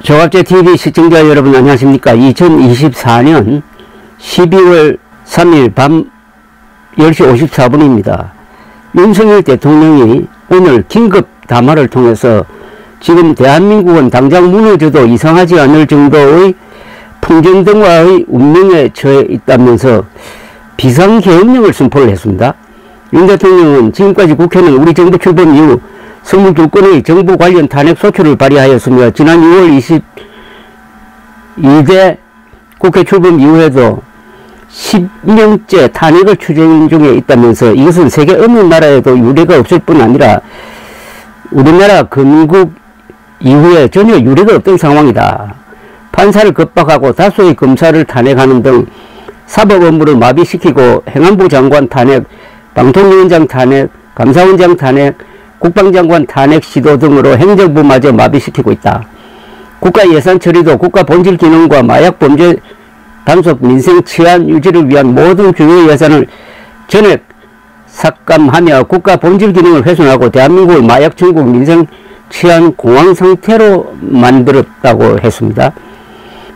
조갑제TV 시청자 여러분 안녕하십니까. 2024년 12월 3일 밤 10시 54분입니다. 윤석열 대통령이 오늘 긴급 담화를 통해서 지금 대한민국은 당장 무너져도 이상하지 않을 정도의 풍전등화의 운명에 처해 있다면서 비상계엄령을 선포를 했습니다. 윤 대통령은 지금까지 국회는 우리 정부 출범 이후 22건의 정부 관련 탄핵 소추를 발의하였으며 지난 6월 22대 국회 출범 이후에도 10년째 탄핵을 추진 중에 있다면서 이것은 세계 어느 나라에도 유례가 없을 뿐 아니라 우리나라 건국 이후에 전혀 유례가 없던 상황이다. 판사를 겁박하고 다수의 검사를 탄핵하는 등 사법 업무를 마비시키고 행안부 장관 탄핵, 방통위원장 탄핵, 감사원장 탄핵, 국방장관 탄핵 시도 등으로 행정부마저 마비시키고 있다. 국가 예산 처리도 국가 본질 기능과 마약 범죄 단속, 민생 치안 유지를 위한 모든 중요 예산을 전액 삭감하며 국가 본질 기능을 훼손하고 대한민국을 마약 천국, 민생 치안 공황 상태로 만들었다고 했습니다.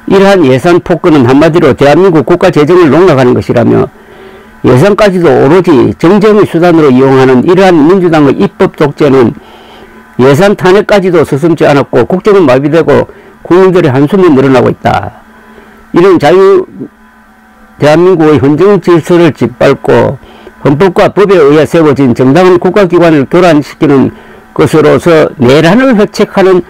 이러한 예산 폭거는 한마디로 대한민국 국가 재정을 농락하는 것이라며 예산까지도 오로지 정쟁의 수단으로 이용하는 이러한 민주당의 입법 독재는 예산 탄핵까지도 서슴지 않았고 국정은 마비되고 국민들의 한숨이 늘어나고 있다. 이런 대한민국의 헌정 질서를 짓밟고 헌법과 법에 의해 세워진 정당한 국가기관을 교란시키는 것으로서 내란을 획책하는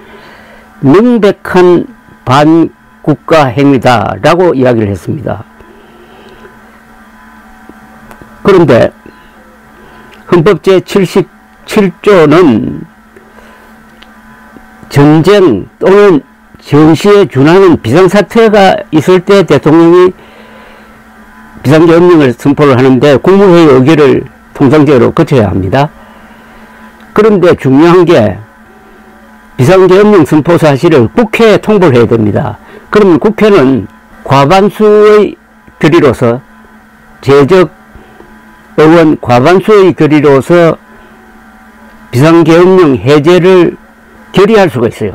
명백한 반국가 행위다 라고 이야기를 했습니다. 그런데 헌법 제77조는 전쟁 또는 정시에 준하는 비상사태가 있을 때 대통령이 비상계엄령을 선포를 하는데 국무회의 의결을 통상적으로 거쳐야 합니다. 그런데 중요한 게 비상계엄령 선포 사실을 국회에 통보를 해야 됩니다. 그러면 국회는 과반수의 결의로서 제적 의원 과반수의 결의로서 비상계엄령 해제를 결의할 수가 있어요.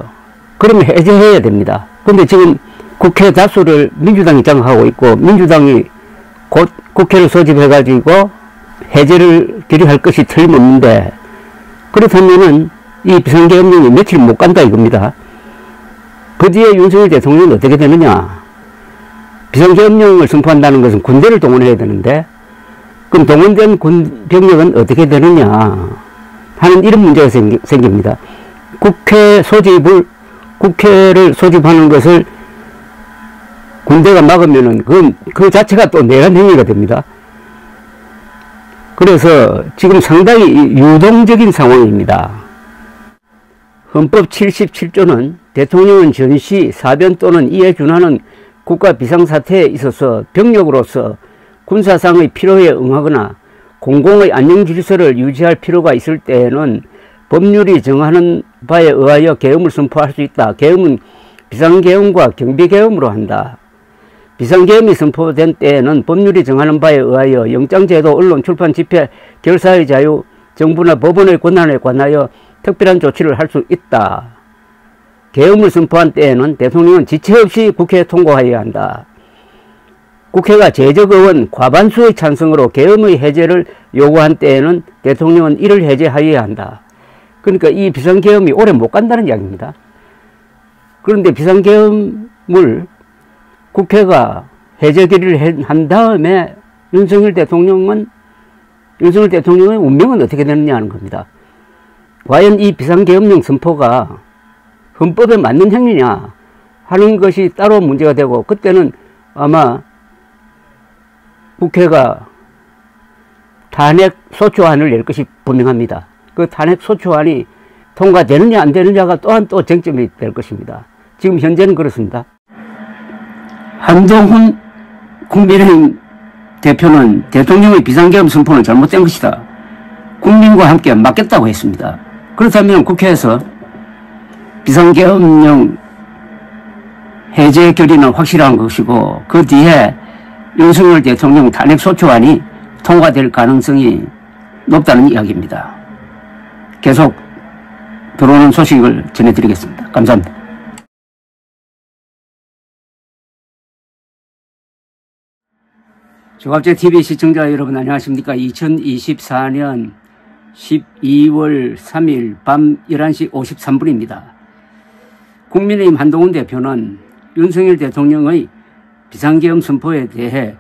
그러면 해제해야 됩니다. 그런데 지금 국회 다수를 민주당이 장악하고 있고 민주당이 곧 국회를 소집해가지고 해제를 결의할 것이 틀림없는데 그렇다면은 이 비상계엄령이 며칠 못 간다 이겁니다. 그 뒤에 윤석열 대통령은 어떻게 되느냐. 비상계엄령을 선포한다는 것은 군대를 동원해야 되는데 그럼 동원된 군 병력은 어떻게 되느냐 하는 이런 문제가 생깁니다. 국회를 소집하는 것을 군대가 막으면은 그 자체가 또 내란 행위가 됩니다. 그래서 지금 상당히 유동적인 상황입니다. 헌법 77조는 대통령은 전시, 사변 또는 이에 준하는 국가 비상사태에 있어서 병력으로서 군사상의 필요에 응하거나 공공의 안정질서를 유지할 필요가 있을 때에는 법률이 정하는 바에 의하여 계엄을 선포할 수 있다. 계엄은 비상계엄과 경비계엄으로 한다. 비상계엄이 선포된 때에는 법률이 정하는 바에 의하여 영장제도, 언론, 출판, 집회, 결사의 자유, 정부나 법원의 권한에 관하여 특별한 조치를 할 수 있다. 계엄을 선포한 때에는 대통령은 지체 없이 국회에 통과해야 한다. 국회가 제적의원 과반수의 찬성으로 계엄의 해제를 요구한 때에는 대통령은 이를 해제하여야 한다. 그러니까 이 비상계엄이 오래 못 간다는 이야기입니다. 그런데 비상계엄을 국회가 해제 결의를 한 다음에 윤석열 대통령의 운명은 어떻게 되느냐 하는 겁니다. 과연 이 비상계엄령 선포가 헌법에 맞는 행위냐 하는 것이 따로 문제가 되고 그때는 아마 국회가 탄핵 소추안을 낼 것이 분명합니다. 그 탄핵 소추안이 통과되느냐 안 되느냐가 또한 또 쟁점이 될 것입니다. 지금 현재는 그렇습니다. 한동훈 국민의힘 대표는 대통령의 비상계엄 선포는 잘못된 것이다. 국민과 함께 막겠다고 했습니다. 그렇다면 국회에서 비상계엄령 해제 결의는 확실한 것이고 그 뒤에 윤석열 대통령 탄핵 소추안이 통과될 가능성이 높다는 이야기입니다. 계속 들어오는 소식을 전해드리겠습니다. 감사합니다. 조갑제TV 시청자 여러분 안녕하십니까. 2024년 12월 3일 밤 11시 53분입니다. 국민의힘 한동훈 대표는 윤석열 대통령의 비상계엄 선포에 대해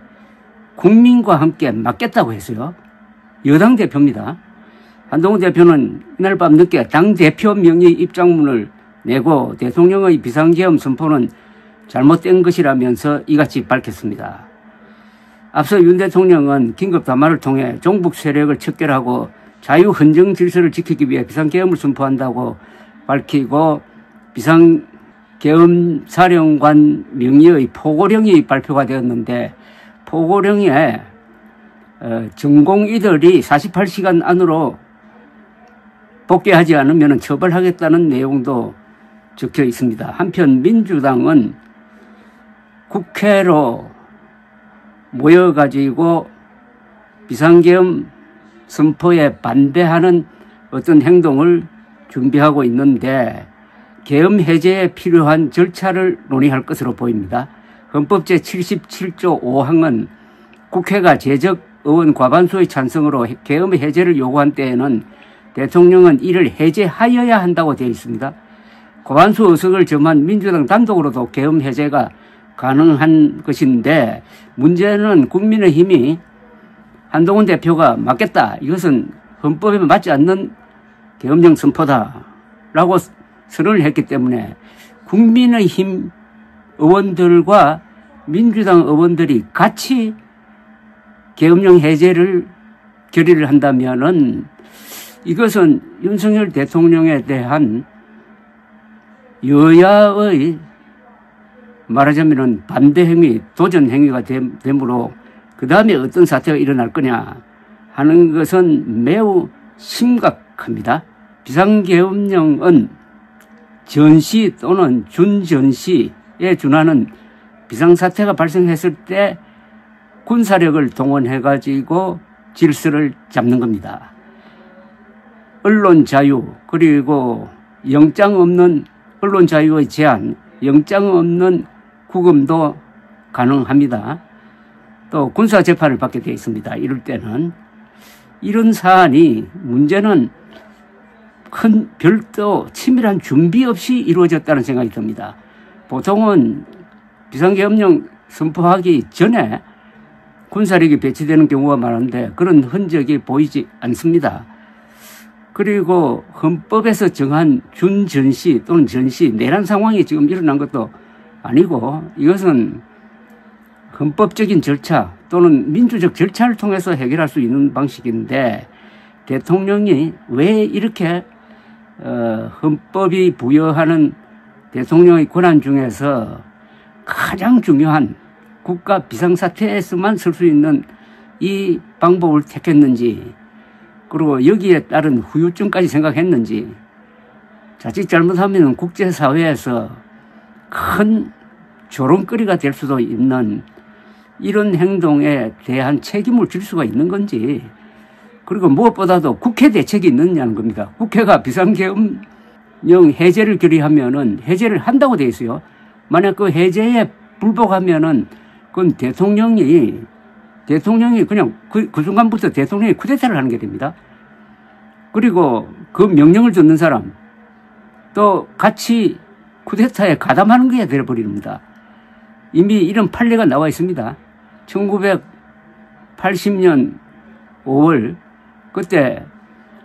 국민과 함께 맞겠다고 했어요. 여당 대표입니다. 한동훈 대표는 이날 밤 늦게 당대표 명의 입장문을 내고 대통령의 비상계엄 선포는 잘못된 것이라면서 이같이 밝혔습니다. 앞서 윤 대통령은 긴급 담화를 통해 종북 세력을 척결하고 자유헌정 질서를 지키기 위해 비상계엄을 선포한다고 밝히고 비상계엄 사령관 명의의 포고령이 발표가 되었는데 포고령에 전공의들이 48시간 안으로 복귀하지 않으면 처벌하겠다는 내용도 적혀 있습니다. 한편 민주당은 국회로 모여가지고 비상계엄 선포에 반대하는 어떤 행동을 준비하고 있는데 계엄 해제에 필요한 절차를 논의할 것으로 보입니다. 헌법 제77조 5항은 국회가 재적 의원 과반수의 찬성으로 계엄 해제를 요구한 때에는 대통령은 이를 해제하여야 한다고 되어 있습니다. 과반수 의석을 점한 민주당 단독으로도 계엄 해제가 가능한 것인데 문제는 국민의힘이 한동훈 대표가 맞겠다. 이것은 헌법에 맞지 않는 계엄령 선포다라고 선언을 했기 때문에 국민의힘 의원들과 민주당 의원들이 같이 계엄령 해제를 결의를 한다면은 이것은 윤석열 대통령에 대한 여야의 말하자면 반대 행위, 도전 행위가 되므로 그 다음에 어떤 사태가 일어날 거냐 하는 것은 매우 심각합니다. 비상계엄령은 전시 또는 준전시에 준하는 비상사태가 발생했을 때 군사력을 동원해가지고 질서를 잡는 겁니다. 언론 자유 그리고 영장 없는 언론 자유의 제한, 영장 없는 구금도 가능합니다. 또 군사재판을 받게 되어 있습니다. 이럴 때는 이런 사안이 문제는 큰 별도 치밀한 준비 없이 이루어졌다는 생각이 듭니다. 보통은 비상계엄령 선포하기 전에 군사력이 배치되는 경우가 많은데 그런 흔적이 보이지 않습니다. 그리고 헌법에서 정한 준전시 또는 전시 내란 상황이 지금 일어난 것도 아니고 이것은 헌법적인 절차 또는 민주적 절차를 통해서 해결할 수 있는 방식인데 대통령이 왜 이렇게 헌법이 부여하는 대통령의 권한 중에서 가장 중요한 국가 비상사태에서만 쓸 수 있는 이 방법을 택했는지 그리고 여기에 따른 후유증까지 생각했는지 자칫 잘못하면 국제사회에서 큰 조롱거리가 될 수도 있는 이런 행동에 대한 책임을 질 수가 있는 건지 그리고 무엇보다도 국회 대책이 있느냐는 겁니다. 국회가 비상계엄령 해제를 결의하면은 해제를 한다고 되어 있어요. 만약 그 해제에 불복하면은 그건 대통령이 그냥 그 순간부터 대통령이 쿠데타를 하는 게 됩니다. 그리고 그 명령을 듣는 사람 또 같이 쿠데타에 가담하는 게 되어버립니다. 이미 이런 판례가 나와 있습니다. 1980년 5월 그때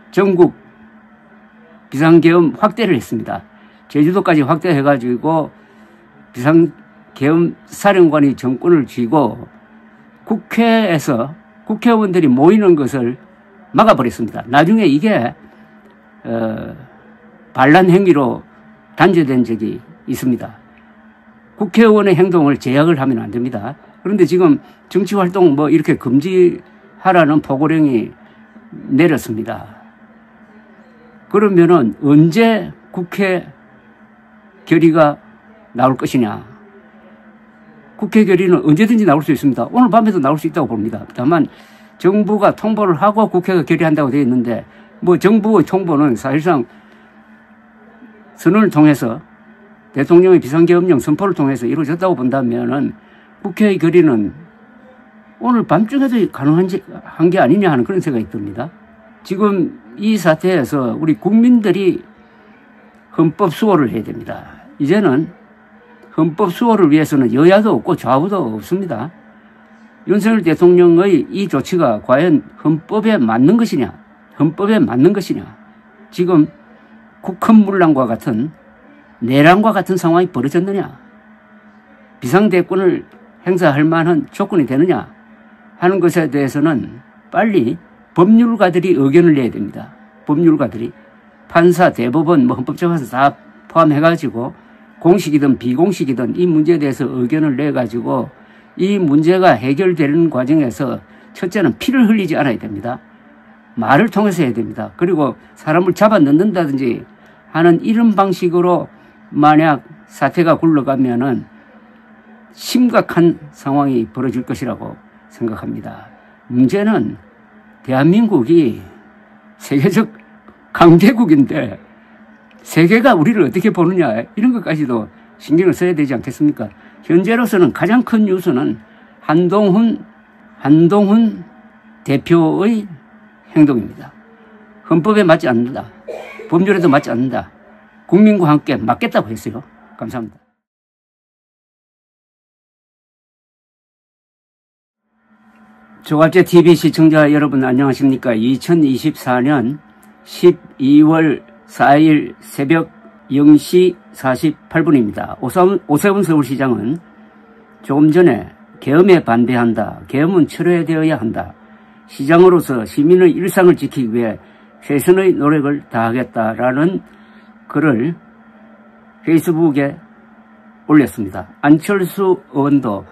전국 비상계엄 확대를 했습니다. 제주도까지 확대해가지고 비상계엄 사령관이 정권을 쥐고 국회에서 국회의원들이 모이는 것을 막아버렸습니다. 나중에 이게 반란 행위로 단죄된 적이 있습니다. 국회의원의 행동을 제약을 하면 안 됩니다. 그런데 지금 정치활동 뭐 이렇게 금지하라는 포고령이 내렸습니다. 그러면은 언제 국회 결의가 나올 것이냐. 국회 결의는 언제든지 나올 수 있습니다. 오늘 밤에도 나올 수 있다고 봅니다. 다만 정부가 통보를 하고 국회가 결의한다고 되어 있는데 뭐 정부의 통보는 사실상 선언을 통해서 대통령의 비상계엄령 선포를 통해서 이루어졌다고 본다면은 국회의 결의는 오늘 밤중에도 가능한 게 아니냐 하는 그런 생각이 듭니다. 지금 이 사태에서 우리 국민들이 헌법 수호를 해야 됩니다. 이제는 헌법 수호를 위해서는 여야도 없고 좌우도 없습니다. 윤석열 대통령의 이 조치가 과연 헌법에 맞는 것이냐, 헌법에 맞는 것이냐. 지금 국헌문란과 같은 내란과 같은 상황이 벌어졌느냐, 비상대권을 행사할 만한 조건이 되느냐 하는 것에 대해서는 빨리 법률가들이 의견을 내야 됩니다. 법률가들이 판사, 대법원, 헌법재판소 다 포함해가지고 공식이든 비공식이든 이 문제에 대해서 의견을 내가지고 이 문제가 해결되는 과정에서 첫째는 피를 흘리지 않아야 됩니다. 말을 통해서 해야 됩니다. 그리고 사람을 잡아 넣는다든지 하는 이런 방식으로 만약 사태가 굴러가면은 심각한 상황이 벌어질 것이라고 생각합니다. 문제는 대한민국이 세계적 강대국인데 세계가 우리를 어떻게 보느냐 이런 것까지도 신경을 써야 되지 않겠습니까? 현재로서는 가장 큰 뉴스는 한동훈 대표의 행동입니다. 헌법에 맞지 않는다. 법률에도 맞지 않는다. 국민과 함께 맞겠다고 했어요. 감사합니다. 조갑제TV 시청자 여러분 안녕하십니까? 2024년 12월 4일 새벽 0시 48분입니다. 오세훈 서울시장은 조금 전에 계엄에 반대한다. 계엄은 철회되어야 한다. 시장으로서 시민의 일상을 지키기 위해 최선의 노력을 다하겠다라는 글을 페이스북에 올렸습니다. 안철수 의원도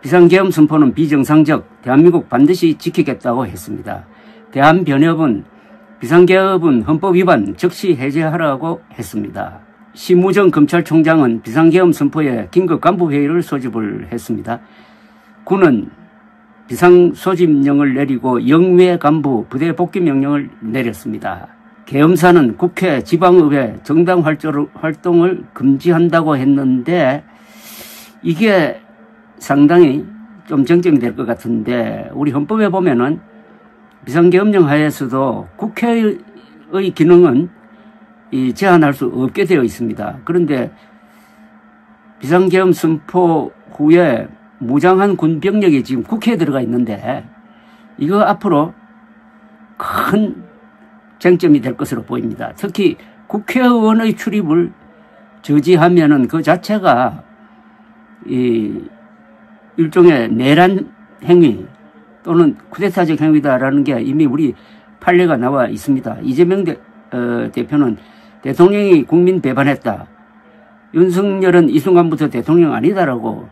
비상계엄 선포는 비정상적, 대한민국 반드시 지키겠다고 했습니다. 대한변협은 비상계엄은 헌법 위반, 즉시 해제하라고 했습니다. 심우정 검찰총장은 비상계엄 선포에 긴급 간부회의를 소집을 했습니다. 군은 비상소집령을 내리고 영외 간부 부대 복귀 명령을 내렸습니다. 계엄사는 국회, 지방의회, 정당 활동을 금지한다고 했는데 이게 상당히 좀 정점이 될 것 같은데 우리 헌법에 보면은 비상계엄령 하에서도 국회의 기능은 제한할 수 없게 되어 있습니다. 그런데 비상계엄 선포 후에 무장한 군병력이 지금 국회에 들어가 있는데 이거 앞으로 큰 쟁점이 될 것으로 보입니다. 특히 국회의원의 출입을 저지하면은 그 자체가 일종의 내란 행위 또는 쿠데타적 행위다라는 게 이미 우리 판례가 나와 있습니다. 이재명 대표는 대통령이 국민 배반했다. 윤석열은 이 순간부터 대통령 아니다라고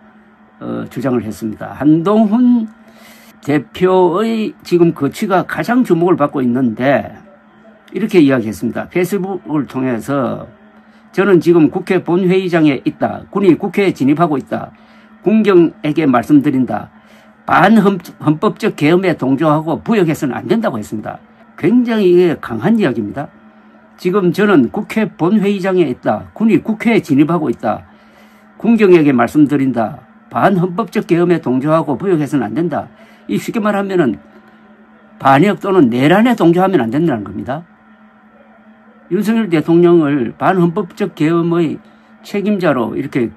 주장을 했습니다. 한동훈 대표의 지금 거취가 가장 주목을 받고 있는데 이렇게 이야기했습니다. 페이스북을 통해서 저는 지금 국회 본회의장에 있다. 군이 국회에 진입하고 있다. 군경에게 말씀드린다. 반헌법적 계엄에 동조하고 부역해서는 안 된다고 했습니다. 굉장히 이게 강한 이야기입니다. 지금 저는 국회 본회의장에 있다. 군이 국회에 진입하고 있다. 군경에게 말씀드린다. 반헌법적 계엄에 동조하고 부역해서는 안 된다. 이 쉽게 말하면은 반역 또는 내란에 동조하면 안 된다는 겁니다. 윤석열 대통령을 반헌법적 계엄의 책임자로 이렇게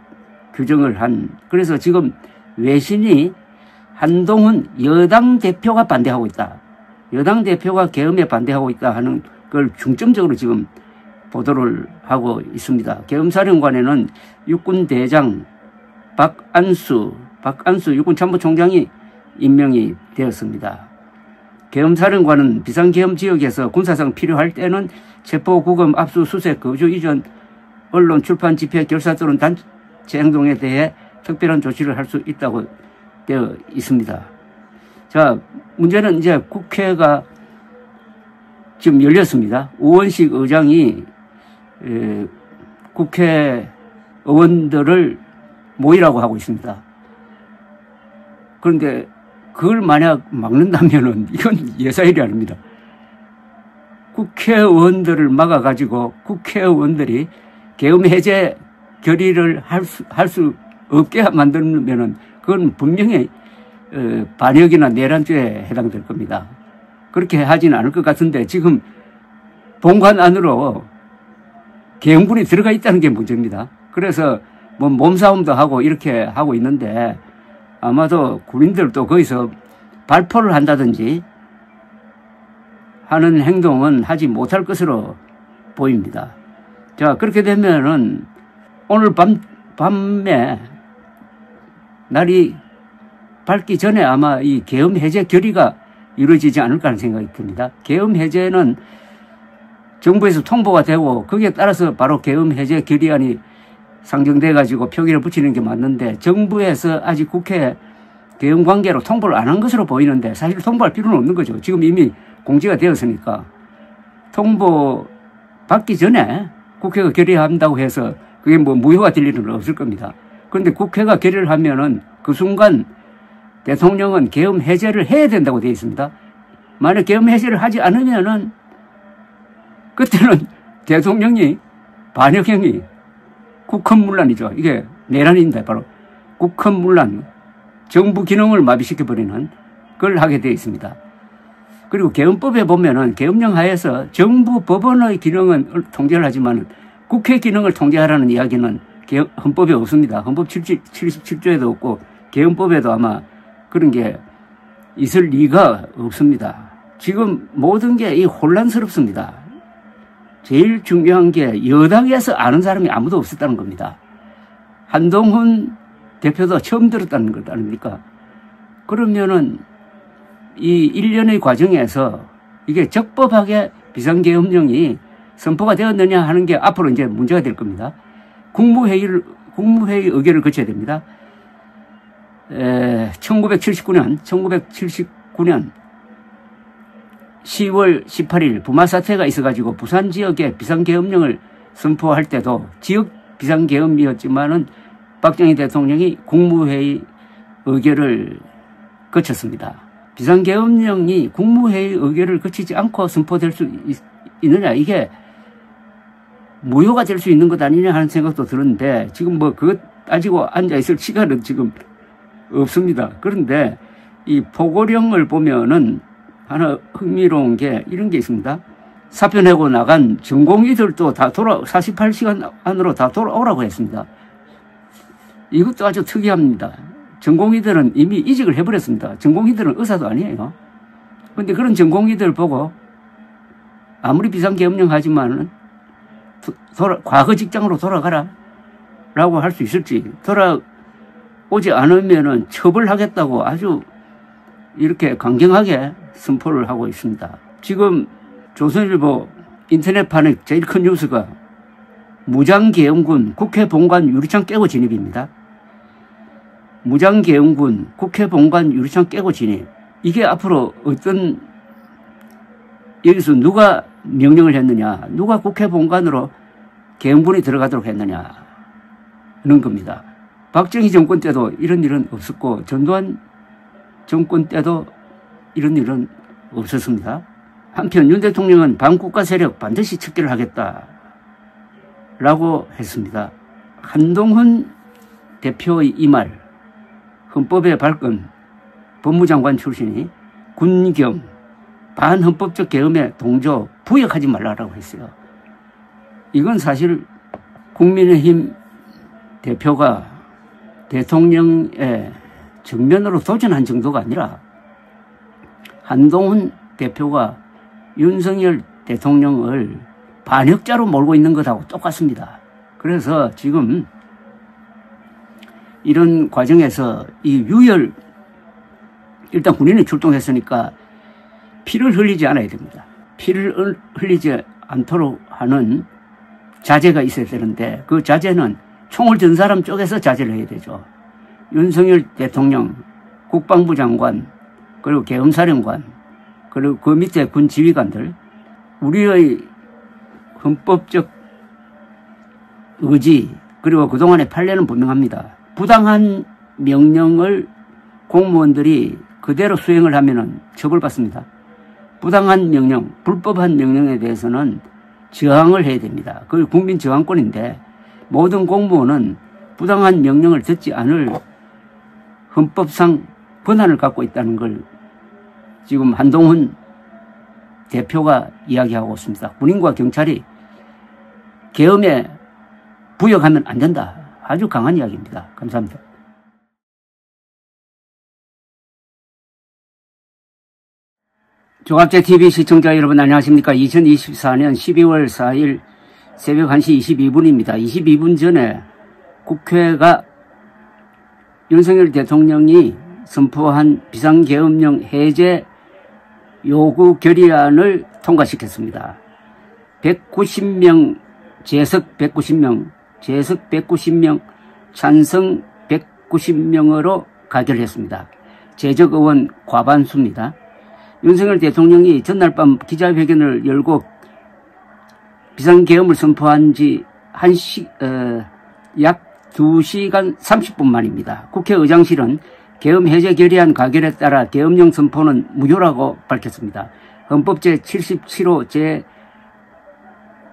규정을 한, 그래서 지금 외신이 한동훈 여당 대표가 반대하고 있다. 여당 대표가 계엄에 반대하고 있다 하는 걸 중점적으로 지금 보도를 하고 있습니다. 계엄사령관에는 육군대장 박안수 육군참모총장이 임명이 되었습니다. 계엄사령관은 비상계엄 지역에서 군사상 필요할 때는 체포구금, 압수수색, 거주 이전, 언론, 출판, 집회, 결사 또는 단체 행동에 대해 특별한 조치를 할 수 있다고 되어 있습니다. 자, 문제는 이제 국회가 지금 열렸습니다. 우원식 의장이 국회의원들을 모이라고 하고 있습니다. 그런데 그걸 만약 막는다면은 이건 예사일이 아닙니다. 국회의원들을 막아가지고 국회의원들이 계엄 해제 결의를 할 수 없게 만들면은 그건 분명히 반역이나 내란죄에 해당될 겁니다. 그렇게 하지는 않을 것 같은데 지금 본관 안으로 계엄군이 들어가 있다는 게 문제입니다. 그래서 뭐 몸싸움도 하고 이렇게 하고 있는데 아마도 군인들도 거기서 발포를 한다든지 하는 행동은 하지 못할 것으로 보입니다. 자, 그렇게 되면은 오늘 밤에 날이 밝기 전에 아마 이 계엄 해제 결의가 이루어지지 않을까 하는 생각이 듭니다. 계엄 해제는 정부에서 통보가 되고 거기에 따라서 바로 계엄 해제 결의안이 상정돼 가지고 표기를 붙이는 게 맞는데 정부에서 아직 국회에 계엄 관계로 통보를 안 한 것으로 보이는데 사실 통보할 필요는 없는 거죠. 지금 이미 공지가 되었으니까 통보 받기 전에 국회가 결의한다고 해서 그게 뭐 무효가 될 일은 없을 겁니다. 그런데 국회가 결의를 하면은 그 순간 대통령은 계엄 해제를 해야 된다고 되어 있습니다. 만약 계엄 해제를 하지 않으면은 그때는 대통령이 반역행위, 국헌문란이죠. 이게 내란인데 바로 국헌문란, 정부 기능을 마비시켜버리는 걸 하게 되어 있습니다. 그리고 계엄법에 보면은 계엄령 하에서 정부 법원의 기능은 통제를 하지만 국회 기능을 통제하라는 이야기는 헌법에 없습니다. 헌법 77조에도 없고 계엄법에도 아마 그런 게 있을 리가 없습니다. 지금 모든 게 이 혼란스럽습니다. 제일 중요한 게 여당에서 아는 사람이 아무도 없었다는 겁니다. 한동훈 대표도 처음 들었다는 것 아닙니까? 그러면은 이 일련의 과정에서 이게 적법하게 비상계엄령이 선포가 되었느냐 하는 게 앞으로 이제 문제가 될 겁니다. 국무회의 의결을 거쳐야 됩니다. 1979년 10월 18일 부마 사태가 있어가지고 부산 지역에 비상계엄령을 선포할 때도 지역 비상계엄이었지만은 박정희 대통령이 국무회의 의결을 거쳤습니다. 비상계엄령이 국무회의 의결을 거치지 않고 선포될 수 있느냐, 이게 무효가 될 수 있는 것 아니냐 하는 생각도 드는데 지금 뭐 그것 따지고 앉아있을 시간은 지금 없습니다. 그런데 이 포고령을 보면은 하나 흥미로운 게 이런 게 있습니다. 사표 내고 나간 전공의들도 다 48시간 안으로 다 돌아오라고 했습니다. 이것도 아주 특이합니다. 전공의들은 이미 이직을 해버렸습니다. 전공의들은 의사도 아니에요. 그런데 그런 전공의들 보고 아무리 비상계엄령 하지만은 과거 직장으로 돌아가라 라고 할 수 있을지, 돌아오지 않으면은 처벌하겠다고 아주 이렇게 강경하게 선포를 하고 있습니다. 지금 조선일보 인터넷판의 제일 큰 뉴스가 무장계엄군 국회 본관 유리창 깨고 진입입니다. 무장계엄군 국회 본관 유리창 깨고 진입. 이게 앞으로 어떤, 여기서 누가 명령을 했느냐, 누가 국회 본관으로 계엄군이 들어가도록 했느냐는 겁니다. 박정희 정권 때도 이런 일은 없었고 전두환 정권 때도 이런 일은 없었습니다. 한편 윤 대통령은 반국가 세력 반드시 척결을 하겠다라고 했습니다. 한동훈 대표의 이 말, 헌법에 발끈 법무장관 출신이 군경, 반헌법적 계엄에 동조, 부역하지 말라고 했어요. 이건 사실 국민의힘 대표가 대통령의 정면으로 도전한 정도가 아니라 한동훈 대표가 윤석열 대통령을 반역자로 몰고 있는 것하고 똑같습니다. 그래서 지금 이런 과정에서 이 유혈, 일단 군인이 출동했으니까 피를 흘리지 않아야 됩니다. 피를 흘리지 않도록 하는 자제가 있어야 되는데 그 자제는 총을 든 사람 쪽에서 자제를 해야 되죠. 윤석열 대통령, 국방부 장관, 그리고 계엄사령관, 그리고 그 밑에 군 지휘관들, 우리의 헌법적 의지, 그리고 그동안의 판례는 분명합니다. 부당한 명령을 공무원들이 그대로 수행을 하면은 처벌받습니다. 부당한 명령, 불법한 명령에 대해서는 저항을 해야 됩니다. 그게 국민 저항권인데 모든 공무원은 부당한 명령을 듣지 않을 헌법상 권한을 갖고 있다는 걸 지금 한동훈 대표가 이야기하고 있습니다. 군인과 경찰이 계엄에 부역하면 안 된다. 아주 강한 이야기입니다. 감사합니다. 조갑제TV 시청자 여러분 안녕하십니까. 2024년 12월 4일 새벽 1시 22분입니다. 22분 전에 국회가 윤석열 대통령이 선포한 비상계엄령 해제 요구 결의안을 통과시켰습니다. 190명, 재석 190명, 재석 190명, 찬성 190명으로 가결했습니다. 재적 의원 과반수입니다. 윤석열 대통령이 전날 밤 기자회견을 열고 비상계엄을 선포한 지 약 2시간 30분 만입니다. 국회의장실은 계엄 해제 결의안 가결에 따라 계엄령 선포는 무효라고 밝혔습니다. 헌법 제77호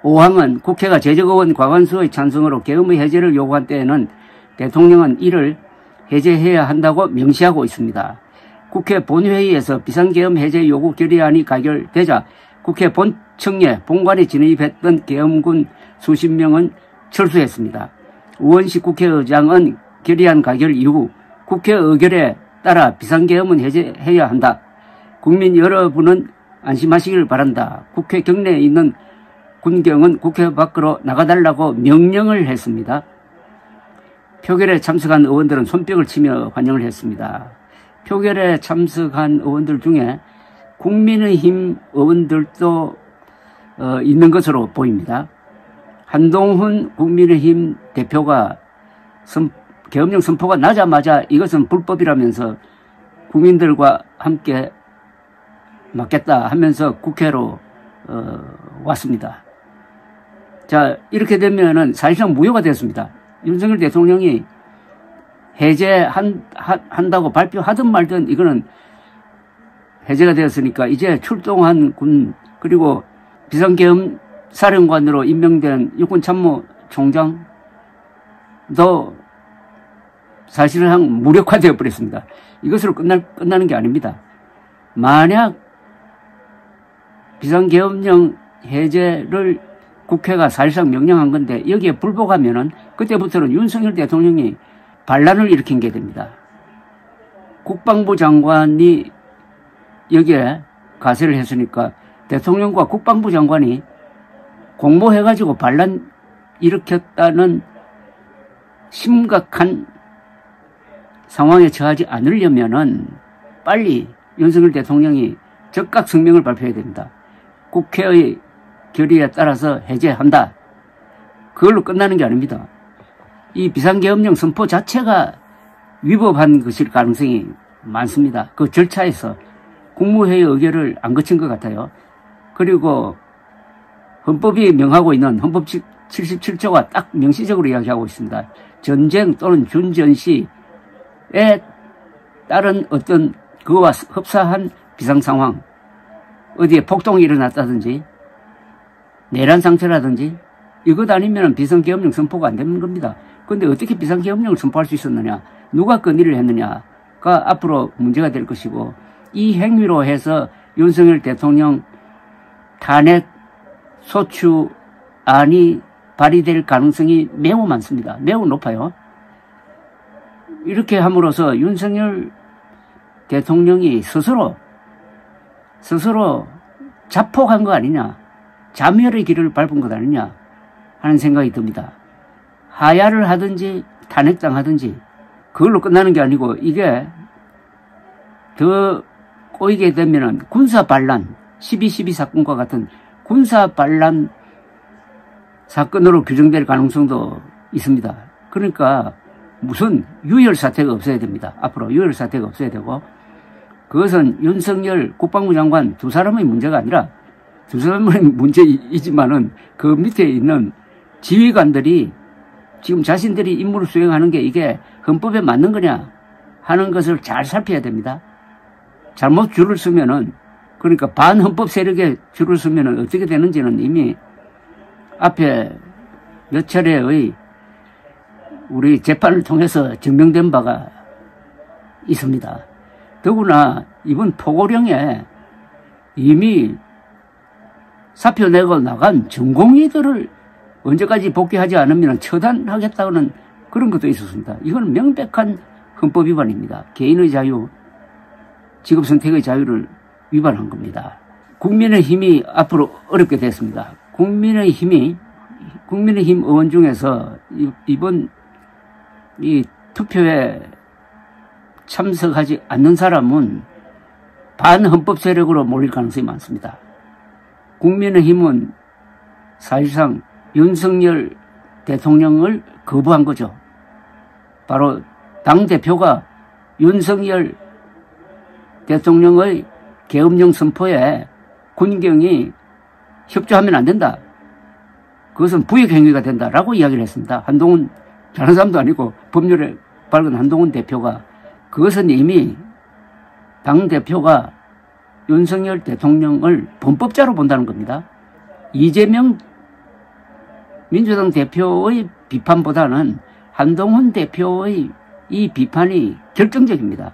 제5항은 국회가 재적의원 과반수의 찬성으로 계엄의 해제를 요구한 때에는 대통령은 이를 해제해야 한다고 명시하고 있습니다. 국회 본회의에서 비상계엄 해제 요구 결의안이 가결되자 국회 본청에 본관에 진입했던 계엄군 수십 명은 철수했습니다. 우원식 국회의장은 결의안 가결 이후 국회 의결에 따라 비상계엄은 해제해야 한다. 국민 여러분은 안심하시길 바란다. 국회 경내에 있는 군경은 국회 밖으로 나가달라고 명령을 했습니다. 표결에 참석한 의원들은 손뼉을 치며 환영을 했습니다. 표결에 참석한 의원들 중에 국민의힘 의원들도 있는 것으로 보입니다. 한동훈 국민의힘 대표가 계엄령 선포가 나자마자 이것은 불법이라면서 국민들과 함께 맞겠다 하면서 국회로 왔습니다. 자, 이렇게 되면은 사실상 무효가 됐습니다. 윤석열 대통령이 해제한다고 발표하든 말든 이거는 해제가 되었으니까 이제 출동한 군 그리고 비상계엄 사령관으로 임명된 육군참모총장도 사실상 무력화되어 버렸습니다. 이것으로 끝나는 게 아닙니다. 만약 비상계엄령 해제를 국회가 사실상 명령한 건데 여기에 불복하면은 그때부터는 윤석열 대통령이 반란을 일으킨 게 됩니다. 국방부 장관이 여기에 가세를 했으니까 대통령과 국방부 장관이 공모해가지고 반란 일으켰다는 심각한 상황에 처하지 않으려면은 빨리 윤석열 대통령이 즉각 성명을 발표해야 됩니다. 국회의 결의에 따라서 해제한다. 그걸로 끝나는 게 아닙니다. 이 비상계엄령 선포 자체가 위법한 것일 가능성이 많습니다. 그 절차에서 국무회의 의결을 안 거친 것 같아요. 그리고 헌법이 명하고 있는 헌법 77조가 딱 명시적으로 이야기하고 있습니다. 전쟁 또는 준전시에 따른 어떤 그와 흡사한 비상상황, 어디에 폭동이 일어났다든지 내란 상태라든지 이것 아니면 비상계엄령 선포가 안 되는 겁니다. 그런데 어떻게 비상계엄령을 선포할 수 있었느냐, 누가 건의를 했느냐가 앞으로 문제가 될 것이고, 이 행위로 해서 윤석열 대통령 탄핵 소추안이 발의될 가능성이 매우 많습니다. 매우 높아요. 이렇게 함으로써 윤석열 대통령이 스스로 자폭한 거 아니냐, 자멸의 길을 밟은 것 아니냐 하는 생각이 듭니다. 하야를 하든지 탄핵당하든지 그걸로 끝나는 게 아니고, 이게 더 꼬이게 되면은 군사반란, 12.12 사건과 같은 군사반란 사건으로 규정될 가능성도 있습니다. 그러니까 무슨 유혈사태가 없어야 됩니다. 앞으로 유혈사태가 없어야 되고, 그것은 윤석열 국방부 장관 두 사람의 문제가 아니라, 두 사람의 문제이지만은 그 밑에 있는 지휘관들이 지금 자신들이 임무를 수행하는 게 이게 헌법에 맞는 거냐 하는 것을 잘 살펴야 됩니다. 잘못 줄을 서면은, 그러니까 반헌법 세력에 줄을 서면은 어떻게 되는지는 이미 앞에 몇 차례의 우리 재판을 통해서 증명된 바가 있습니다. 더구나 이번 포고령에 이미 사표 내고 나간 전공의들을 언제까지 복귀하지 않으면 처단하겠다는 그런 것도 있었습니다. 이건 명백한 헌법 위반입니다. 개인의 자유, 직업 선택의 자유를 위반한 겁니다. 국민의힘이 앞으로 어렵게 됐습니다. 국민의힘 의원 중에서 이번 이 투표에 참석하지 않는 사람은 반헌법 세력으로 몰릴 가능성이 많습니다. 국민의힘은 사실상 윤석열 대통령을 거부한 거죠. 바로 당대표가 윤석열 대통령의 계엄령 선포에 군경이 협조하면 안 된다. 그것은 부역행위가 된다라고 이야기를 했습니다. 한동훈 다른 사람도 아니고 법률에 밝은 한동훈 대표가 그것은 이미 당대표가 윤석열 대통령을 범법자로 본다는 겁니다. 이재명 민주당 대표의 비판보다는 한동훈 대표의 이 비판이 결정적입니다.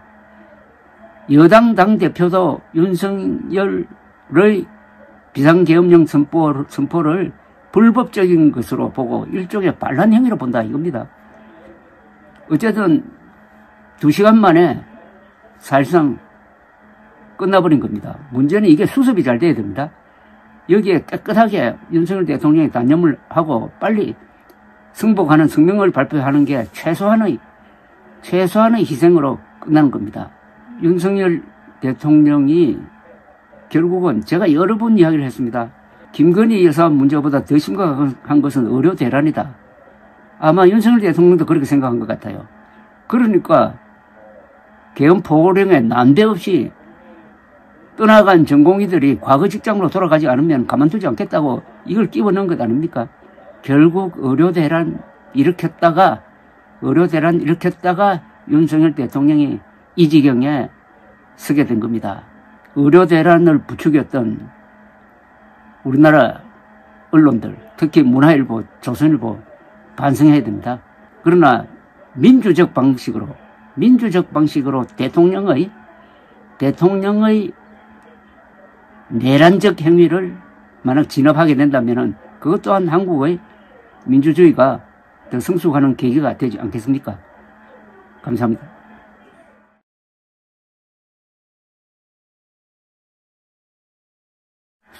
여당 당대표도 윤석열의 비상계엄령 선포를 불법적인 것으로 보고 일종의 반란 행위로 본다 이겁니다. 어쨌든 2시간 만에 사실상 끝나버린 겁니다. 문제는 이게 수습이 잘 돼야 됩니다. 여기에 깨끗하게 윤석열 대통령이 단념을 하고 빨리 승복하는 성명을 발표하는 게 최소한의 희생으로 끝나는 겁니다. 윤석열 대통령이 결국은 제가 여러 번 이야기를 했습니다. 김건희 여사 문제보다 더 심각한 것은 의료 대란이다. 아마 윤석열 대통령도 그렇게 생각한 것 같아요. 그러니까 계엄 포고령에 난데없이 떠나간 전공의들이 과거 직장으로 돌아가지 않으면 가만두지 않겠다고 이걸 끼워넣은 것 아닙니까? 결국 의료 대란 일으켰다가 윤석열 대통령이 이 지경에 서게 된 겁니다. 의료 대란을 부추겼던 우리나라 언론들, 특히 문화일보, 조선일보 반성해야 됩니다. 그러나 민주적 방식으로 대통령의 내란적 행위를 만약 진압하게 된다면 그것 또한 한국의 민주주의가 더 성숙하는 계기가 되지 않겠습니까? 감사합니다.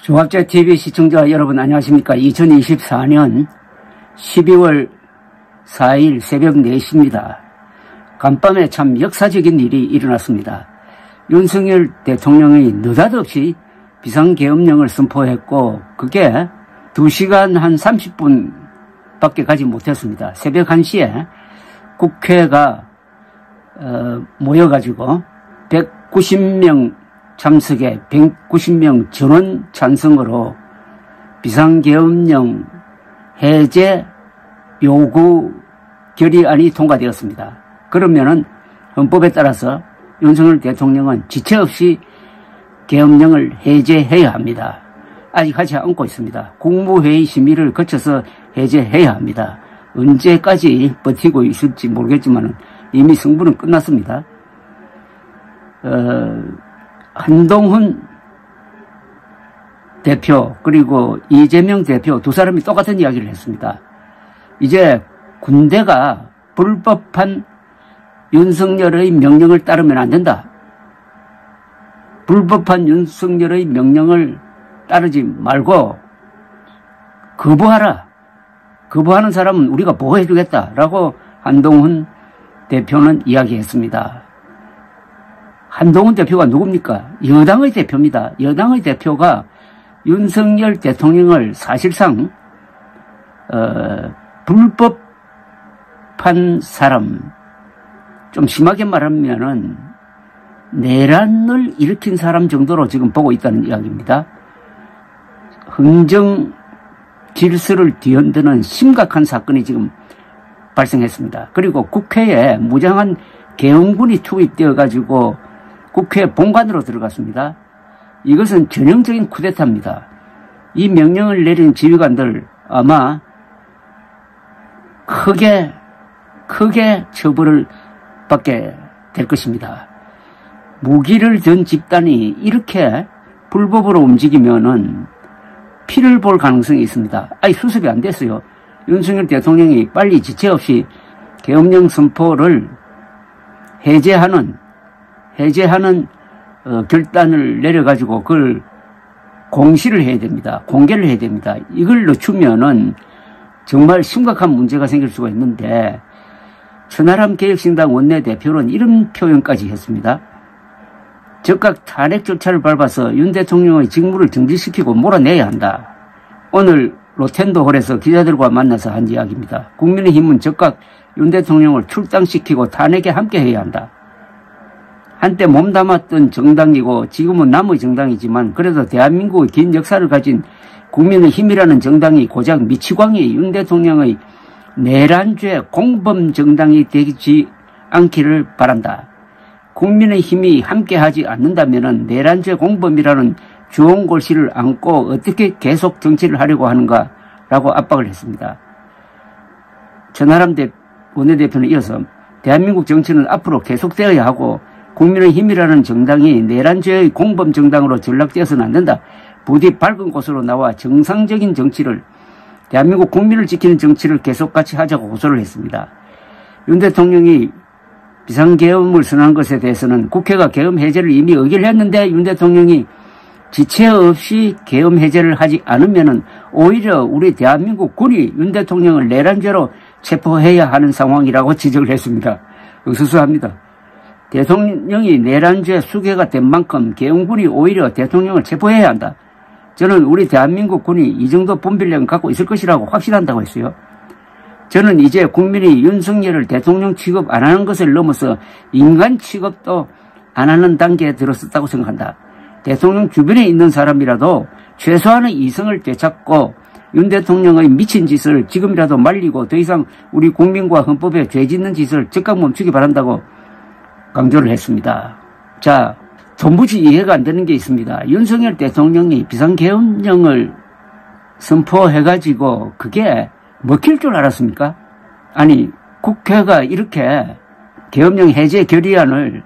종합제TV 시청자 여러분 안녕하십니까? 2024년 12월 4일 새벽 4시입니다. 간밤에 참 역사적인 일이 일어났습니다. 윤석열 대통령이 느닷없이 비상계엄령을 선포했고 그게 2시간 한 30분 밖에 가지 못했습니다. 새벽 1시에 국회가 모여가지고 190명 참석에 190명 전원 찬성으로 비상계엄령 해제 요구 결의안이 통과되었습니다. 그러면은 헌법에 따라서 윤석열 대통령은 지체 없이 계엄령을 해제해야 합니다. 아직 하지 않고 있습니다. 국무회의 심의를 거쳐서 해제해야 합니다. 언제까지 버티고 있을지 모르겠지만 이미 승부는 끝났습니다. 한동훈 대표 그리고 이재명 대표 두 사람이 똑같은 이야기를 했습니다. 이제 군대가 불법한 윤석열의 명령을 따르면 안 된다. 불법한 윤석열의 명령을 따르지 말고 거부하라. 거부하는 사람은 우리가 보호해주겠다라고 한동훈 대표는 이야기했습니다. 한동훈 대표가 누굽니까? 여당의 대표입니다. 여당의 대표가 윤석열 대통령을 사실상 불법한 사람, 좀 심하게 말하면은 내란을 일으킨 사람 정도로 지금 보고 있다는 이야기입니다. 흥정 질서를 뒤흔드는 심각한 사건이 지금 발생했습니다. 그리고 국회에 무장한 계엄군이 투입되어 가지고 국회 본관으로 들어갔습니다. 이것은 전형적인 쿠데타입니다. 이 명령을 내린 지휘관들 아마 크게 처벌을 받게 될 것입니다. 무기를 든 집단이 이렇게 불법으로 움직이면은 피를 볼 가능성이 있습니다. 아니, 수습이 안 됐어요. 윤석열 대통령이 빨리 지체 없이 계엄령 선포를 해제하는 결단을 내려가지고 그걸 공시를 해야 됩니다. 공개를 해야 됩니다. 이걸 늦추면은 정말 심각한 문제가 생길 수가 있는데, 천하람 개혁신당 원내대표는 이런 표현까지 했습니다. 즉각 탄핵 절차를 밟아서 윤 대통령의 직무를 정지시키고 몰아내야 한다. 오늘 로텐도홀에서 기자들과 만나서 한 이야기입니다. 국민의힘은 즉각 윤 대통령을 출당시키고 탄핵에 함께해야 한다. 한때 몸담았던 정당이고 지금은 남의 정당이지만 그래도 대한민국의 긴 역사를 가진 국민의힘이라는 정당이 고작 미치광이 윤 대통령의 내란죄 공범 정당이 되지 않기를 바란다. 국민의힘이 함께하지 않는다면 내란죄 공범이라는 주홍골씨를 안고 어떻게 계속 정치를 하려고 하는가라고 압박을 했습니다. 천하람 원내대표는 이어서 대한민국 정치는 앞으로 계속되어야 하고 국민의힘이라는 정당이 내란죄의 공범 정당으로 전락되어서는 안 된다. 부디 밝은 곳으로 나와 정상적인 정치를, 대한민국 국민을 지키는 정치를 계속 같이 하자고 호소를 했습니다. 윤 대통령이 비상계엄을 선언한 것에 대해서는 국회가 계엄 해제를 이미 의결을 했는데 윤 대통령이 지체 없이 계엄 해제를 하지 않으면은 오히려 우리 대한민국 군이 윤 대통령을 내란죄로 체포해야 하는 상황이라고 지적을 했습니다. 의수수합니다. 대통령이 내란죄 수괴가 된 만큼 계엄군이 오히려 대통령을 체포해야 한다. 저는 우리 대한민국 군이 이 정도 분별력을 갖고 있을 것이라고 확신한다고 했어요. 저는 이제 국민이 윤석열을 대통령 취급 안 하는 것을 넘어서 인간 취급도 안 하는 단계에 들어섰다고 생각한다. 대통령 주변에 있는 사람이라도 최소한의 이성을 되찾고 윤 대통령의 미친 짓을 지금이라도 말리고 더 이상 우리 국민과 헌법에 죄짓는 짓을 즉각 멈추기 바란다고 강조를 했습니다. 자, 도무지 이해가 안 되는 게 있습니다. 윤석열 대통령이 비상계엄령을 선포해가지고 그게 먹힐 줄 알았습니까? 아니, 국회가 이렇게 계엄령 해제 결의안을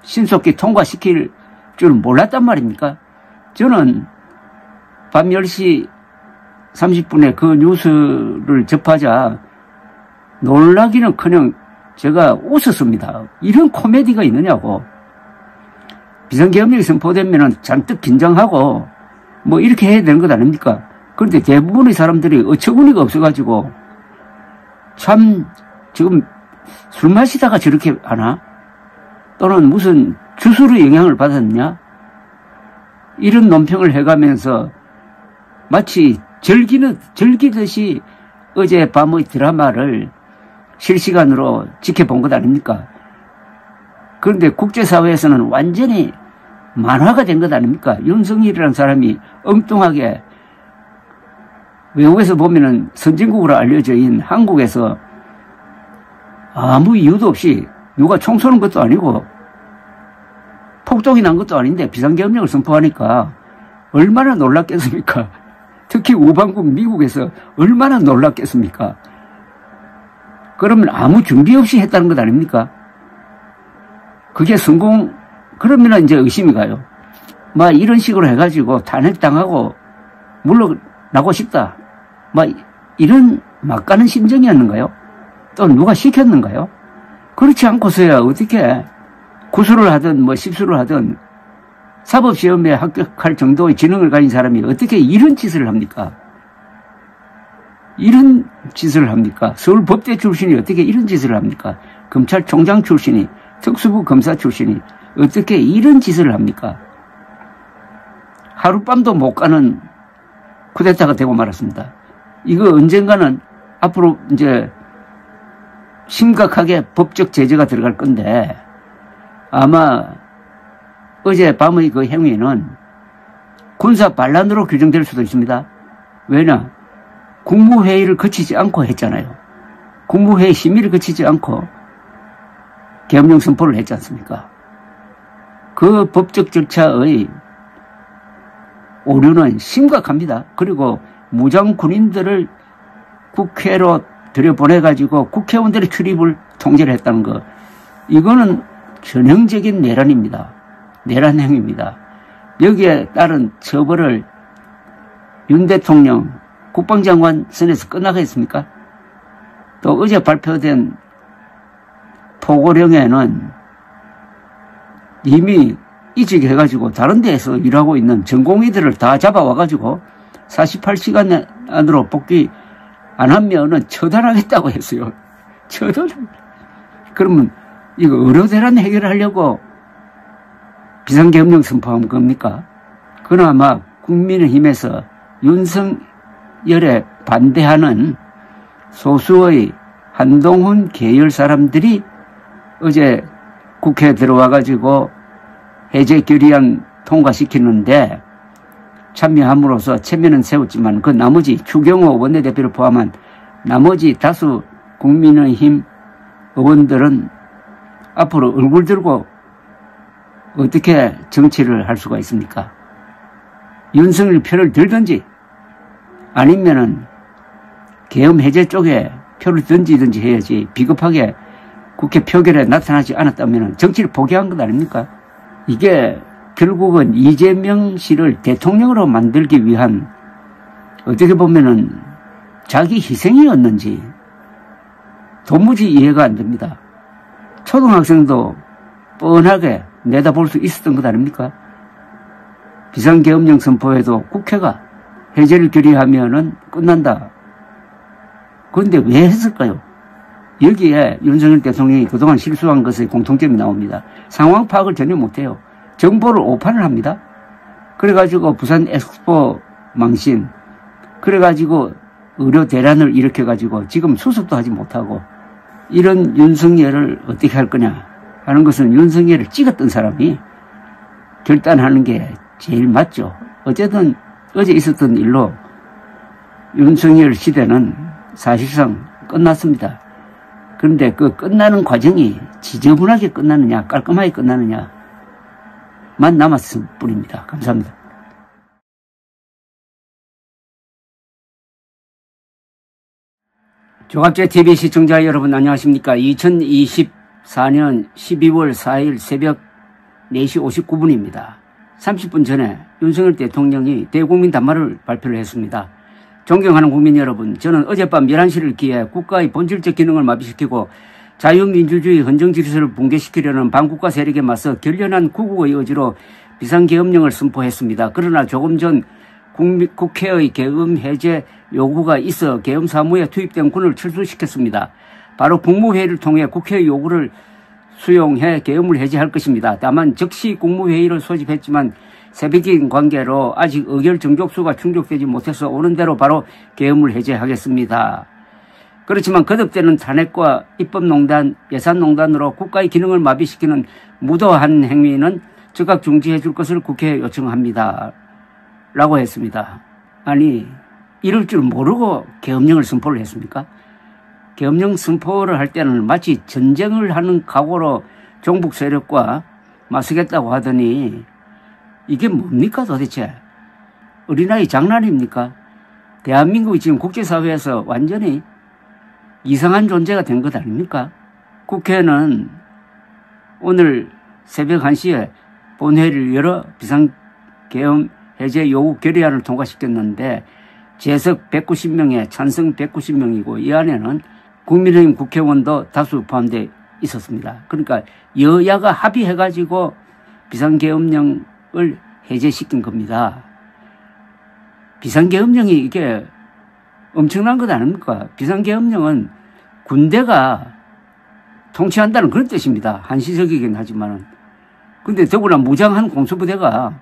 신속히 통과시킬 줄 몰랐단 말입니까? 저는 밤 10시 30분에 그 뉴스를 접하자 놀라기는커녕 제가 웃었습니다. 이런 코미디가 있느냐고. 비상계엄령이 선포되면 잔뜩 긴장하고 뭐 이렇게 해야 되는 것 아닙니까? 그런데 대부분의 사람들이 어처구니가 없어가지고 참 지금 술 마시다가 저렇게 하나? 또는 무슨 주술의 영향을 받았냐? 이런 논평을 해가면서 마치 즐기듯이 어제 밤의 드라마를 실시간으로 지켜본 것 아닙니까? 그런데 국제사회에서는 완전히 만화가 된 것 아닙니까? 윤석열이라는 사람이 엉뚱하게 외국에서 보면은 선진국으로 알려져 있는 한국에서 아무 이유도 없이 누가 총 쏘는 것도 아니고 폭동이 난 것도 아닌데 비상계엄령을 선포하니까 얼마나 놀랐겠습니까? 특히 우방국 미국에서 얼마나 놀랐겠습니까? 그러면 아무 준비 없이 했다는 것 아닙니까? 그게 그러면 이제 의심이 가요. 막 이런 식으로 해가지고 탄핵당하고 물러나고 싶다. 막 이런 막가는 심정이었는가요? 또 누가 시켰는가요? 그렇지 않고서야 어떻게 구술을 하든 뭐 십수를 하든 사법시험에 합격할 정도의 지능을 가진 사람이 어떻게 이런 짓을 합니까? 이런 짓을 합니까? 서울법대 출신이 어떻게 이런 짓을 합니까? 검찰총장 출신이, 특수부 검사 출신이 어떻게 이런 짓을 합니까? 하룻밤도 못 가는 쿠데타가 되고 말았습니다. 이거 언젠가는 앞으로 이제 심각하게 법적 제재가 들어갈 건데 아마 어제 밤의 그 행위는 군사 반란으로 규정될 수도 있습니다. 왜냐? 국무회의를 거치지 않고 했잖아요. 국무회의 심의를 거치지 않고 계엄령 선포를 했지 않습니까? 그 법적 절차의 오류는 심각합니다. 그리고 무장 군인들을 국회로 들여보내가지고 국회의원들의 출입을 통제를 했다는 거, 이거는 전형적인 내란입니다. 내란 행위입니다. 여기에 따른 처벌을 윤 대통령 국방장관 선에서 끝나겠습니까? 또 어제 발표된 포고령에는 이미 이직해가지고 다른 데에서 일하고 있는 전공의들을 다 잡아와가지고 48시간 안으로 복귀 안 하면은 처단하겠다고 했어요. 처단. 그러면 이거 의료대란 해결하려고 비상계엄령 선포한 겁니까? 그나마 국민의힘에서 윤석열에 반대하는 소수의 한동훈 계열 사람들이 어제 국회에 들어와가지고 해제 결의안 통과시키는데 참여함으로써 체면은 세웠지만 그 나머지 추경호 원내대표를 포함한 나머지 다수 국민의힘 의원들은 앞으로 얼굴 들고 어떻게 정치를 할 수가 있습니까? 윤석열 표를 들든지 아니면은 계엄 해제 쪽에 표를 던지든지 해야지 비겁하게 국회 표결에 나타나지 않았다면 정치를 포기한 것 아닙니까? 이게 결국은 이재명 씨를 대통령으로 만들기 위한 어떻게 보면은 자기 희생이었는지 도무지 이해가 안 됩니다. 초등학생도 뻔하게 내다볼 수 있었던 것 아닙니까? 비상계엄령 선포에도 국회가 해제를 결의하면은 끝난다. 그런데 왜 했을까요? 여기에 윤석열 대통령이 그동안 실수한 것의 공통점이 나옵니다. 상황 파악을 전혀 못해요. 정보를 오판을 합니다. 그래가지고 부산 엑스포 망신, 그래가지고 의료 대란을 일으켜가지고 지금 수습도 하지 못하고 이런 윤석열을 어떻게 할 거냐 하는 것은 윤석열을 찍었던 사람이 결단하는 게 제일 맞죠. 어쨌든 어제 있었던 일로 윤석열 시대는 사실상 끝났습니다. 그런데 그 끝나는 과정이 지저분하게 끝나느냐 깔끔하게 끝나느냐만 남았을 뿐입니다. 감사합니다. 조갑제TV 시청자 여러분 안녕하십니까. 2024년 12월 4일 새벽 4시 59분입니다. 30분 전에 윤석열 대통령이 대국민 단말을 발표를 했습니다. 존경하는 국민 여러분, 저는 어젯밤 11시를 기해 국가의 본질적 기능을 마비시키고 자유민주주의 헌정질서를 붕괴시키려는 반국가 세력에 맞서 결연한 구국의 의지로 비상계엄령을 선포했습니다. 그러나 조금 전 국회의 계엄 해제 요구가 있어 계엄 사무에 투입된 군을 철수시켰습니다. 바로 국무회의를 통해 국회의 요구를 수용해 계엄을 해제할 것입니다. 다만 즉시 국무회의를 소집했지만 새벽인 관계로 아직 의결 정족수가 충족되지 못해서 오는 대로 바로 계엄을 해제하겠습니다. 그렇지만 거듭되는 탄핵과 입법농단, 예산농단으로 국가의 기능을 마비시키는 무도한 행위는 즉각 중지해 줄 것을 국회에 요청합니다. 라고 했습니다. 아니, 이럴 줄 모르고 계엄령을 선포를 했습니까? 계엄령 선포를 할 때는 마치 전쟁을 하는 각오로 종북 세력과 맞서겠다고 하더니 이게 뭡니까 도대체? 어린아이 장난입니까? 대한민국이 지금 국제사회에서 완전히 이상한 존재가 된 것 아닙니까? 국회는 오늘 새벽 1시에 본회의를 열어 비상계엄 해제 요구 결의안을 통과시켰는데 재석 190명에 찬성 190명이고 이 안에는 국민의힘 국회의원도 다수 포함되어 있었습니다. 그러니까 여야가 합의해가지고 비상계엄령을 해제시킨 겁니다. 비상계엄령이 이게 엄청난 것 아닙니까? 비상계엄령은 군대가 통치한다는 그런 뜻입니다. 한시적이긴 하지만은. 근데 더구나 무장한 공수부대가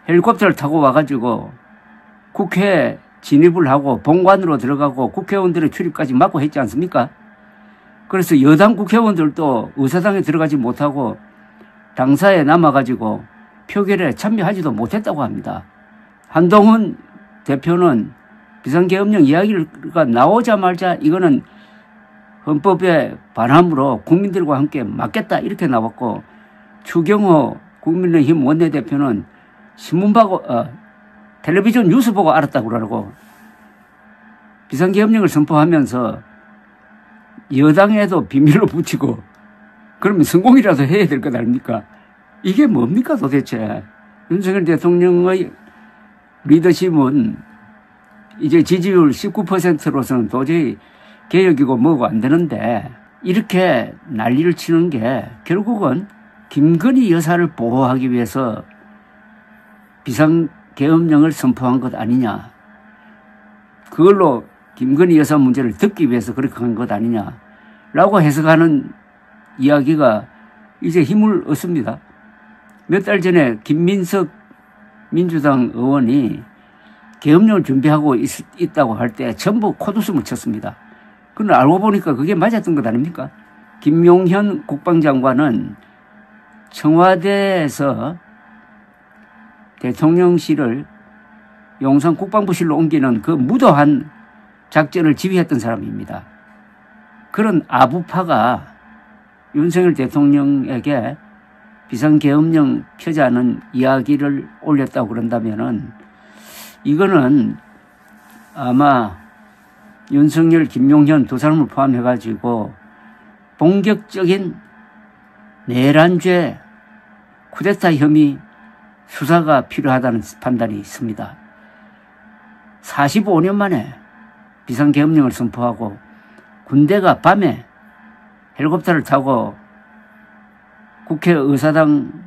헬리콥터를 타고 와가지고 국회에 진입을 하고 본관으로 들어가고 국회의원들의 출입까지 막고 했지 않습니까? 그래서 여당 국회의원들도 의사당에 들어가지 못하고 당사에 남아가지고 표결에 참여하지도 못했다고 합니다. 한동훈 대표는 비상계엄령 이야기가 나오자마자 이거는 헌법에 반함으로 국민들과 함께 맞겠다 이렇게 나왔고 추경호 국민의힘 원내대표는 신문 보고 텔레비전 뉴스 보고 알았다고 그러고 비상계엄령을 선포하면서 여당에도 비밀로 붙이고 그러면 성공이라도 해야 될 것 아닙니까? 이게 뭡니까 도대체. 윤석열 대통령의 리더십은 이제 지지율 19%로서는 도저히 개혁이고 뭐고 안 되는데 이렇게 난리를 치는 게 결국은 김건희 여사를 보호하기 위해서 비상계엄령을 선포한 것 아니냐. 그걸로 김건희 여사 문제를 듣기 위해서 그렇게 한 것 아니냐라고 해석하는 이야기가 이제 힘을 얻습니다. 몇 달 전에 김민석 민주당 의원이 계엄령을 준비하고 있다고 할 때 전부 콧웃음을 쳤습니다. 그런데 알고 보니까 그게 맞았던 것 아닙니까? 김용현 국방장관은 청와대에서 대통령실을 용산 국방부실로 옮기는 그 무도한 작전을 지휘했던 사람입니다. 그런 아부파가 윤석열 대통령에게 비상계엄령 펴자는 이야기를 올렸다고 그런다면은 이거는 아마 윤석열, 김용현 두 사람을 포함해가지고 본격적인 내란죄, 쿠데타 혐의 수사가 필요하다는 판단이 있습니다. 45년 만에 비상계엄령을 선포하고 군대가 밤에 헬리콥터를 타고 국회의사당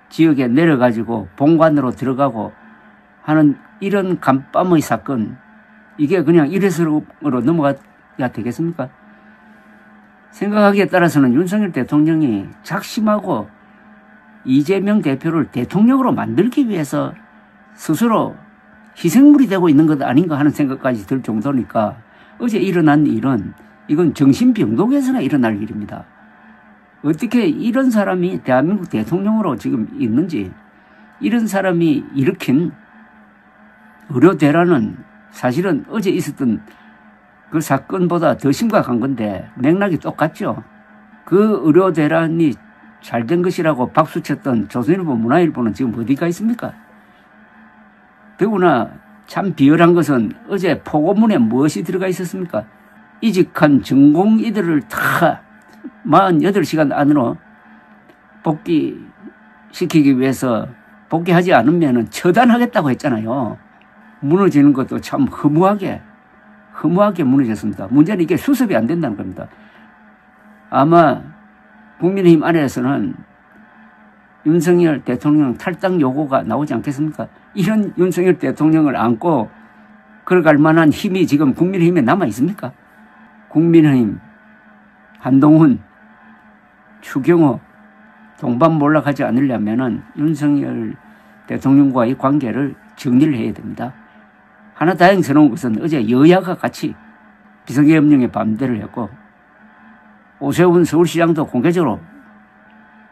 지역에 내려가지고 본관으로 들어가고 하는 이런 간밤의 사건, 이게 그냥 일회성으로 넘어가야 되겠습니까? 생각하기에 따라서는 윤석열 대통령이 작심하고 이재명 대표를 대통령으로 만들기 위해서 스스로 희생물이 되고 있는 것 아닌가 하는 생각까지 들 정도니까 어제 일어난 일은 이건 정신병동에서나 일어날 일입니다. 어떻게 이런 사람이 대한민국 대통령으로 지금 있는지, 이런 사람이 일으킨 의료대란은 사실은 어제 있었던 그 사건보다 더 심각한 건데 맥락이 똑같죠. 그 의료대란이 잘된 것이라고 박수쳤던 조선일보, 문화일보는 지금 어디가 있습니까? 더구나 참 비열한 것은 어제 포고문에 무엇이 들어가 있었습니까? 이직한 전공의들을 다 48시간 안으로 복귀시키기 위해서 복귀하지 않으면 처단하겠다고 했잖아요. 무너지는 것도 참 허무하게 무너졌습니다. 문제는 이게 수습이 안 된다는 겁니다. 아마 국민의힘 안에서는 윤석열 대통령 탈당 요구가 나오지 않겠습니까? 이런 윤석열 대통령을 안고 걸어갈 만한 힘이 지금 국민의힘에 남아 있습니까? 국민의힘, 한동훈, 추경호 동반몰락하지 않으려면은 윤석열 대통령과의 관계를 정리를 해야 됩니다. 하나 다행스러운 것은 어제 여야가 같이 비상계엄령에 반대를 했고 오세훈 서울시장도 공개적으로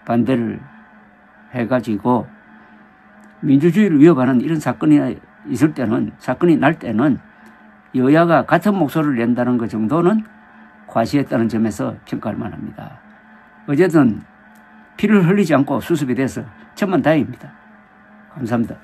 반대를 해가지고 민주주의를 위협하는 이런 사건이 있을 때는, 사건이 날 때는 여야가 같은 목소리를 낸다는 것 정도는 과시했다는 점에서 평가할 만합니다. 어쨌든 피를 흘리지 않고 수습이 돼서 천만다행입니다. 감사합니다.